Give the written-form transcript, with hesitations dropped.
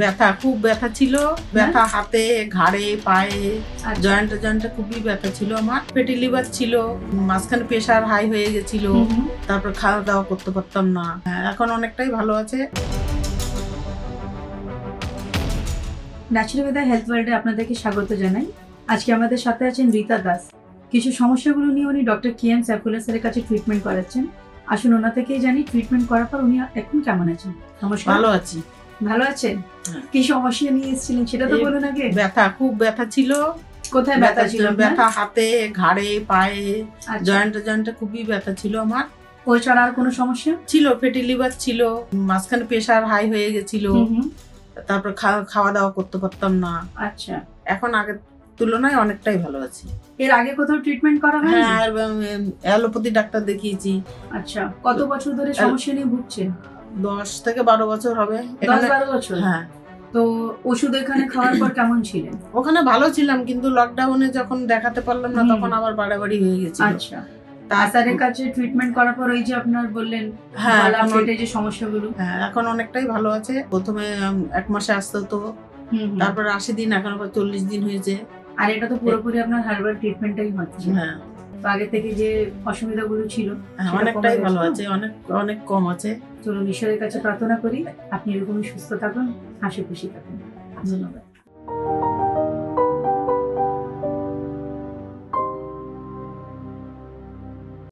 ব্যথা, খুব ব্যথা ছিল, ব্যথা হাতে, ঘাড়ে, পায়ে, জয়েন্টে খুবই ব্যথা ছিল। আমার ফ্যাটি লিভার ছিল, মাঝখানে প্রেসার হাই হয়ে গেছিল, তারপর খাওয়া দাওয়া করতে পারতাম না। এখন অনেকটাই ভালো আছে। ন্যাচুরালওয়েদার হেলথ ওয়ার্ল্ডে আপনাদেরকে স্বাগত জানাই। আজকে আমাদের সাথে আছেন রীতা দাস। কিছু সমস্যাগুলো নিয়ে উনি ডক্টর কিয়ান সাইফুল্লাহ স্যারের কাছে ট্রিটমেন্ট করাচ্ছেন। আসুন ওনা থেকেই জানি ট্রিটমেন্ট করার পর উনি এখন কেমন আছেন। নমস্কার। ভালো আছি। ভালো আছেন? কি সমস্যা নিয়ে এসেছিলেন সেটা তো বলুন আগে। ব্যথা, খুব ব্যথা ছিল। কোথায় ব্যথা ছিল? ব্যথা হাতে, ঘাড়ে, পায়ে, জয়েন্টে খুবই ব্যথা ছিল আমার। ওই ছাড়া আর কোনো সমস্যা ছিল? ফ্যাটি লিভার ছিল, মাঝখানে প্রেসার হাই হয়ে গেছিল, তারপর খাওয়া দাওয়া করতে পারতাম না। আচ্ছা, এখন আগের তুলনায় অনেকটাই ভালো আছি। এর আগে কোথাও ট্রিটমেন্ট করা হয়নি? হ্যাঁ, অ্যালোপ্যাথি ডাক্তার দেখিয়েছি। আচ্ছা, কত বছর ধরে সমস্যা নিয়ে ভুগছেন? 10 থেকে 12 বছর হবে। 10-12 বছর? হ্যাঁ। তো ওষুধ এখানে খাওয়ার পর কেমন ছিলেন? ওখানে ভালো ছিলাম, কিন্তু লকডাউনে যখন দেখাতে পারলাম না তখন আবার বাড়াবাড়ি হয়ে গেছিল। আচ্ছা, স্যারের কাছে ট্রিটমেন্ট করার পর ওই যে আপনার বললেন গলা পেটে যে সমস্যাগুলো, হ্যাঁ এখন অনেকটাই ভালো আছে। প্রথমে 1 মাসে আসতে হতো, তারপর 80 দিন, এখন আবার 40 দিন হয়েছে। আর এটা তো পুরোপুরি আপনার হার্বাল ট্রিটমেন্টটাই হচ্ছে। হ্যাঁ, তো আগে থেকে যে অসুবিধাগুলো ছিল অনেকটাই ভালো আছে, অনেক কম আছে। চলুন ঈশ্বরের কাছে প্রার্থনা করি আপনি এরকমই সুস্থ থাকুন, হাসি খুশি থাকুন। ধন্যবাদ।